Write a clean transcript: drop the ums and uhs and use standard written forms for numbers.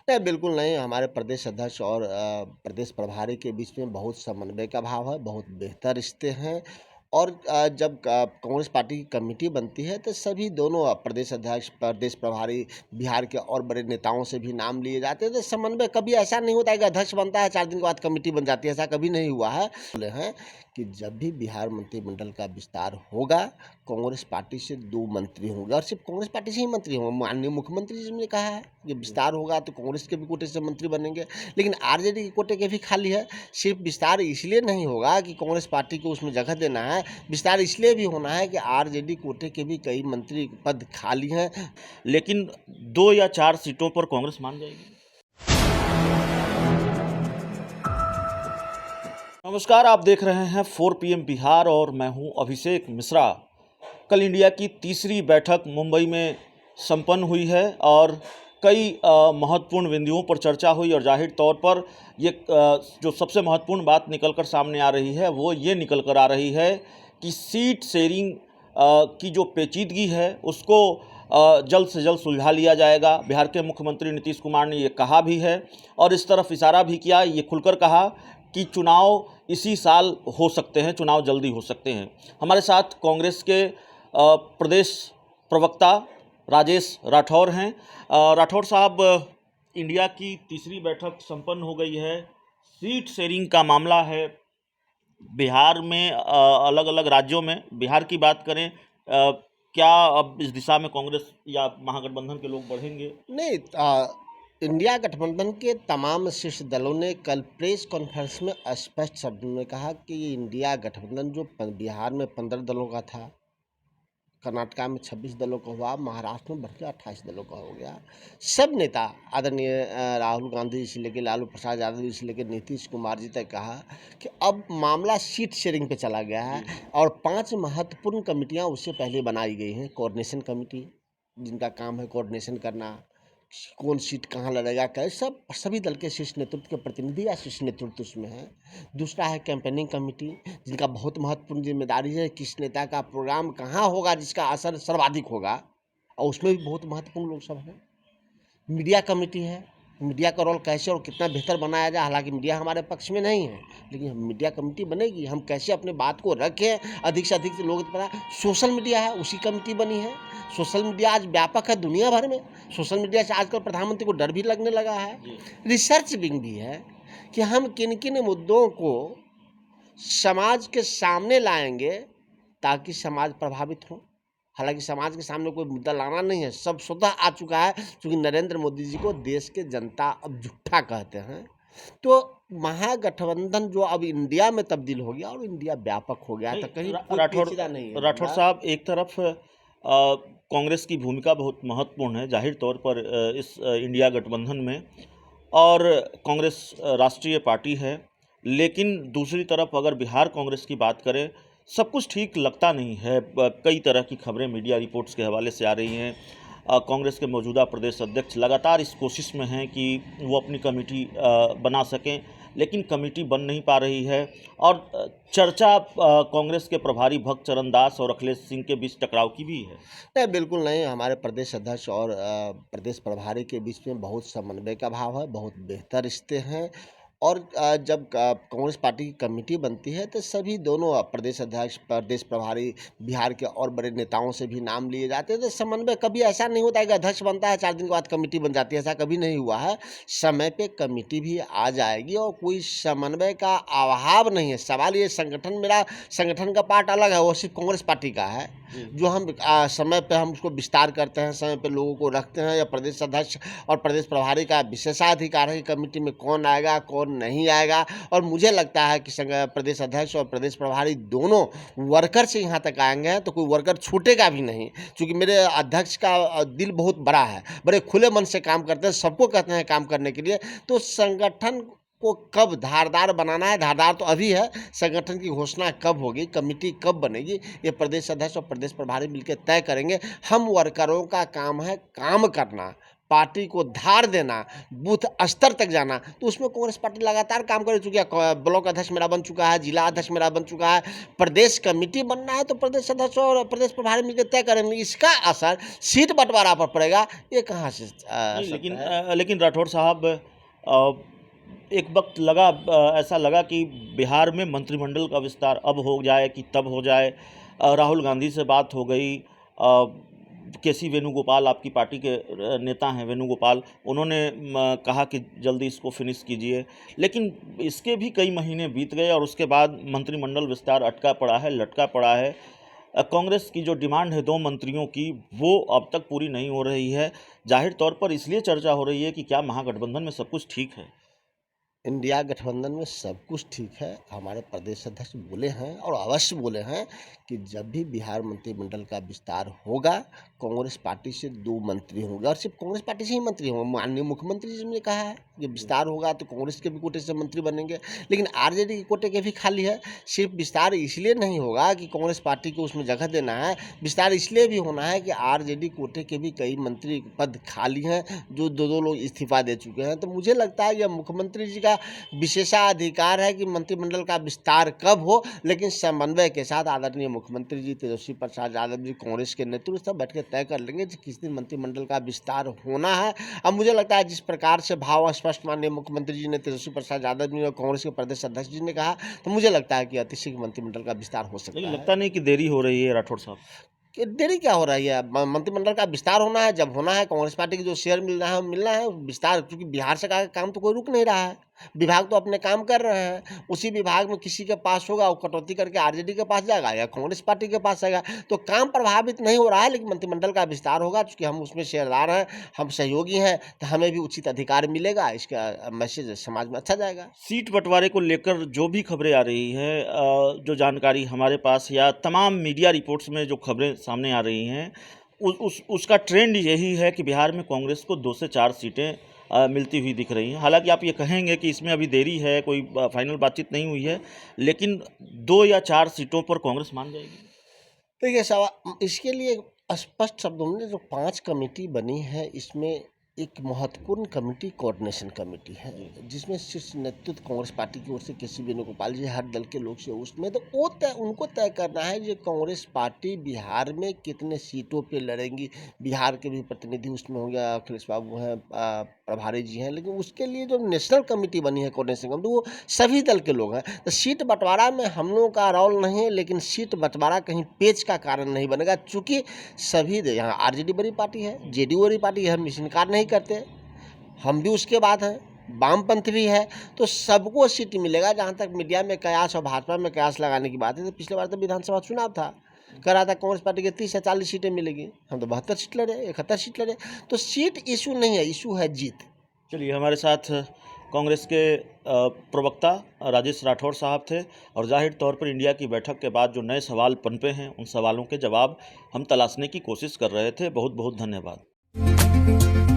नहीं, बिल्कुल नहीं। हमारे प्रदेश अध्यक्ष और प्रदेश प्रभारी के बीच में बहुत समन्वय का भाव है, बहुत बेहतर रिश्ते हैं और जब कांग्रेस पार्टी की कमेटी बनती है तो सभी दोनों प्रदेश अध्यक्ष, प्रदेश प्रभारी, बिहार के और बड़े नेताओं से भी नाम लिए जाते हैं। तो समन्वय कभी ऐसा नहीं होता है कि अध्यक्ष बनता है 4 दिन के बाद कमेटी बन जाती है, ऐसा कभी नहीं हुआ है। बोले हैं कि जब भी बिहार मंत्रिमंडल का विस्तार होगा, कांग्रेस पार्टी से 2 मंत्री होंगे और सिर्फ कांग्रेस पार्टी से ही मंत्री होंगे। माननीय मुख्यमंत्री जी ने कहा है कि विस्तार होगा तो कांग्रेस के भी कोटे से मंत्री बनेंगे, लेकिन आरजेडी के कोटे के भी खाली है। सिर्फ विस्तार इसलिए नहीं होगा कि कांग्रेस पार्टी को उसमें जगह देना है, विस्तार इसलिए भी होना है कि आरजेडी कोटे के भी कई मंत्री पद खाली हैं। लेकिन 2 या 4 सीटों पर कांग्रेस मान जाएगी। नमस्कार, आप देख रहे हैं 4 PM बिहार और मैं हूं अभिषेक मिश्रा। कल इंडिया की तीसरी बैठक मुंबई में संपन्न हुई है और कई महत्वपूर्ण बिंदुओं पर चर्चा हुई और जाहिर तौर पर ये जो सबसे महत्वपूर्ण बात निकलकर सामने आ रही है वो ये निकल कर आ रही है कि सीट शेयरिंग की जो पेचीदगी है उसको जल्द से जल्द सुलझा लिया जाएगा। बिहार के मुख्यमंत्री नीतीश कुमार ने ये कहा भी है और इस तरफ इशारा भी किया, ये खुलकर कहा कि चुनाव इसी साल हो सकते हैं, चुनाव जल्दी हो सकते हैं। हमारे साथ कांग्रेस के प्रदेश प्रवक्ता राजेश राठौर हैं। राठौर साहब, इंडिया की तीसरी बैठक संपन्न हो गई है, सीट शेयरिंग का मामला है बिहार में, अलग अलग राज्यों में। बिहार की बात करें, क्या अब इस दिशा में कांग्रेस या महागठबंधन के लोग बढ़ेंगे? नहीं, इंडिया गठबंधन के तमाम शीर्ष दलों ने कल प्रेस कॉन्फ्रेंस में स्पष्ट शब्दों में कहा कि इंडिया गठबंधन जो बिहार में 15 दलों का था, कर्नाटका में 26 दलों का हुआ, महाराष्ट्र में बढ़कर 28 दलों का हो गया। सब नेता आदरणीय राहुल गांधी जी से लेकर लालू प्रसाद यादव जी से लेकर नीतीश कुमार जी तक कहा कि अब मामला सीट शेयरिंग पे चला गया है और 5 महत्वपूर्ण कमेटियां उससे पहले बनाई गई हैं। कोऑर्डिनेशन कमेटी, जिनका काम है कोऑर्डिनेशन करना, कौन सीट कहाँ लड़ेगा, कैसे सभी दल के शीर्ष नेतृत्व के प्रतिनिधि या शीर्ष नेतृत्व उसमें है। दूसरा है कैंपेनिंग कमेटी, जिनका बहुत महत्वपूर्ण जिम्मेदारी है किस नेता का प्रोग्राम कहाँ होगा जिसका असर सर्वाधिक होगा, और उसमें भी बहुत महत्वपूर्ण लोग सब हैं। मीडिया कमेटी है, मीडिया का रोल कैसे और कितना बेहतर बनाया जाए। हालांकि मीडिया हमारे पक्ष में नहीं है, लेकिन मीडिया कमेटी बनेगी, हम कैसे अपने बात को रखें अधिक से अधिक लोगों तक पता। सोशल मीडिया है, उसी कमेटी बनी है। सोशल मीडिया आज व्यापक है दुनिया भर में। सोशल मीडिया से आजकल प्रधानमंत्री को डर भी लगने लगा है। रिसर्च विंग भी है कि हम किन किन मुद्दों को समाज के सामने लाएंगे ताकि समाज प्रभावित हो। हालांकि समाज के सामने कोई मुद्दा लाना नहीं है, सब स्वतः आ चुका है, क्योंकि नरेंद्र मोदी जी को देश के जनता अब झूठा कहते हैं। तो महागठबंधन जो अब इंडिया में तब्दील हो गया और इंडिया व्यापक हो गया था, कहीं कोई पेचीदा नहीं है। राठौर साहब, एक तरफ कांग्रेस की भूमिका बहुत महत्वपूर्ण है जाहिर तौर पर इस इंडिया गठबंधन में, और कांग्रेस राष्ट्रीय पार्टी है, लेकिन दूसरी तरफ अगर बिहार कांग्रेस की बात करें, सब कुछ ठीक लगता नहीं है। कई तरह की खबरें मीडिया रिपोर्ट्स के हवाले से आ रही हैं। कांग्रेस के मौजूदा प्रदेश अध्यक्ष लगातार इस कोशिश में हैं कि वो अपनी कमेटी बना सकें, लेकिन कमेटी बन नहीं पा रही है और चर्चा कांग्रेस के प्रभारी भक्त चरण दास और अखिलेश सिंह के बीच टकराव की भी है। नहीं, बिल्कुल नहीं। हमारे प्रदेश अध्यक्ष और प्रदेश प्रभारी के बीच में बहुत समन्वय का भाव है, बहुत बेहतर रिश्ते हैं और जब कांग्रेस पार्टी की कमेटी बनती है तो सभी दोनों प्रदेश अध्यक्ष, प्रदेश प्रभारी, बिहार के और बड़े नेताओं से भी नाम लिए जाते हैं। तो समन्वय कभी ऐसा नहीं होता है कि अध्यक्ष बनता है 4 दिन के बाद कमेटी बन जाती है, ऐसा कभी नहीं हुआ है। समय पे कमेटी भी आ जाएगी और कोई समन्वय का अभाव नहीं है। सवाल ये मेरा संगठन का पार्ट अलग है, वो सिर्फ कांग्रेस पार्टी का है, जो हम समय पे हम उसको विस्तार करते हैं, समय पे लोगों को रखते हैं, या प्रदेश अध्यक्ष और प्रदेश प्रभारी का विशेषाधिकार है कि कमेटी में कौन आएगा कौन नहीं आएगा। और मुझे लगता है कि प्रदेश अध्यक्ष और प्रदेश प्रभारी दोनों वर्कर से यहाँ तक आएंगे हैं तो कोई वर्कर छूटेगा भी नहीं, क्योंकि मेरे अध्यक्ष का दिल बहुत बड़ा है, बड़े खुले मन से काम करते हैं, सबको कहते हैं काम करने के लिए। तो संगठन को कब धारदार बनाना है, धारदार तो अभी है, संगठन की घोषणा कब होगी, कमेटी कब बनेगी, ये प्रदेश अध्यक्ष और प्रदेश प्रभारी मिलकर तय करेंगे। हम वर्करों का काम है काम करना, पार्टी को धार देना, बूथ स्तर तक जाना, तो उसमें कांग्रेस पार्टी लगातार काम कर चुकी है। ब्लॉक अध्यक्ष मेरा बन चुका है, जिला अध्यक्ष मेरा बन चुका है, प्रदेश कमेटी बनना है तो प्रदेश अध्यक्ष और प्रदेश प्रभारी मिलकर तय करेंगे। इसका असर सीट बंटवारा पर पड़ेगा, ये कहाँ से लेकिन राठौर साहब, एक वक्त लगा, ऐसा लगा कि बिहार में मंत्रिमंडल का विस्तार अब हो जाए कि तब हो जाए। राहुल गांधी से बात हो गई, केसी वेणुगोपाल आपकी पार्टी के नेता हैं, वेणुगोपाल, उन्होंने कहा कि जल्दी इसको फिनिश कीजिए, लेकिन इसके भी कई महीने बीत गए और उसके बाद मंत्रिमंडल विस्तार अटका पड़ा है, लटका पड़ा है। कांग्रेस की जो डिमांड है 2 मंत्रियों की, वो अब तक पूरी नहीं हो रही है। जाहिर तौर पर इसलिए चर्चा हो रही है कि क्या महागठबंधन में सब कुछ ठीक है? इंडिया गठबंधन में सब कुछ ठीक है। हमारे प्रदेश अध्यक्ष बोले हैं और अवश्य बोले हैं कि जब भी बिहार मंत्रिमंडल का विस्तार होगा, कांग्रेस पार्टी से 2 मंत्री होंगे और सिर्फ कांग्रेस पार्टी से ही मंत्री होंगे। माननीय मुख्यमंत्री जी ने कहा है कि विस्तार होगा तो कांग्रेस के भी कोटे से मंत्री बनेंगे, लेकिन आरजेडी के कोटे के भी खाली है। सिर्फ विस्तार इसलिए नहीं होगा कि कांग्रेस पार्टी को उसमें जगह देना है, विस्तार इसलिए भी होना है कि आरजेडी कोटे के भी कई मंत्री पद खाली हैं, जो 2 लोग इस्तीफा दे चुके हैं। तो मुझे लगता है यह मुख्यमंत्री जी का विशेषाधिकार है कि मंत्रिमंडल का विस्तार कब हो, लेकिन समन्वय के साथ आदरणीय मुख्यमंत्री जी तेजस्वी प्रसाद यादव जी कांग्रेस के नेतृत्व से बैठ के तय कर लेंगे कि किस दिन मंत्रिमंडल का विस्तार होना है। अब मुझे लगता है जिस प्रकार से भाव स्पष्ट माननीय मुख्यमंत्री जी ने तेजस्वी प्रसाद यादव जी और कांग्रेस के प्रदेश अध्यक्ष जी ने कहा, तो मुझे लगता है कि अतिशीघ्र मंत्रिमंडल का विस्तार हो सकता है। लगता नहीं कि देरी हो रही है राठौर साहब? कि देरी क्या हो रही है? मंत्रिमंडल का विस्तार होना है, जब होना है कांग्रेस पार्टी की जो शेयर मिलना है वो मिलना है। विस्तार, क्योंकि बिहार सरकार का काम तो कोई रुक नहीं रहा है, विभाग तो अपने काम कर रहे हैं। उसी विभाग में किसी के पास होगा, वो कटौती करके आरजेडी के पास जाएगा या कांग्रेस पार्टी के पास जाएगा, तो काम प्रभावित नहीं हो रहा है। लेकिन मंत्रिमंडल का विस्तार होगा, चूँकि हम उसमें शेयरदार हैं, हम सहयोगी हैं, तो हमें भी उचित अधिकार मिलेगा। इसका मैसेज समाज में अच्छा जाएगा। सीट बंटवारे को लेकर जो भी खबरें आ रही हैं, जो जानकारी हमारे पास या तमाम मीडिया रिपोर्ट्स में जो खबरें सामने आ रही हैं, उसका ट्रेंड यही है कि बिहार में कांग्रेस को 2 से 4 सीटें मिलती हुई दिख रही हैं। हालांकि आप ये कहेंगे कि इसमें अभी देरी है, कोई फाइनल बातचीत नहीं हुई है, लेकिन 2 या 4 सीटों पर कांग्रेस मान जाएगी। देखिए इसके लिए स्पष्ट शब्दों में जो 5 कमेटी बनी है, इसमें एक महत्वपूर्ण कमेटी कोऑर्डिनेशन कमेटी है, जिसमें शीर्ष नेतृत्व कांग्रेस पार्टी की ओर से केसी वेणुगोपाल जी, हर दल के लोग से उसमें, तो उनको तय करना है कि कांग्रेस पार्टी बिहार में कितने सीटों पे लड़ेंगी। बिहार के भी प्रतिनिधि उसमें होंगे, अखिलेश बाबू हैं, प्रभारी जी हैं, लेकिन उसके लिए जो नेशनल कमेटी बनी है कोऑर्डिनेशन कमेटी, वो सभी दल के लोग हैं। तो सीट बंटवारा में हम लोगों का रोल नहीं है, लेकिन सीट बंटवारा कहीं पेच का कारण नहीं बनेगा, चूँकि सभी यहाँ आरजेडी बड़ी पार्टी है, जेडीयू बड़ी पार्टी है, हम इस इनकार नहीं करते, हम भी उसके बाद हैं, वामपंथ भी है, तो सबको सीट मिलेगा। जहाँ तक मीडिया में कयास और भाजपा में कयास लगाने की बात है, तो पिछले बार तो विधानसभा चुनाव था, कह रहा था कांग्रेस पार्टी के 30 या 40 सीटें मिलेगी, हम तो 72 सीट लड़े, 71 सीट लड़े। तो सीट इशू नहीं है, इशू है जीत। चलिए, हमारे साथ कांग्रेस के प्रवक्ता राजेश राठौर साहब थे, और जाहिर तौर पर इंडिया की बैठक के बाद जो नए सवाल पनपे हैं, उन सवालों के जवाब हम तलाशने की कोशिश कर रहे थे। बहुत बहुत धन्यवाद।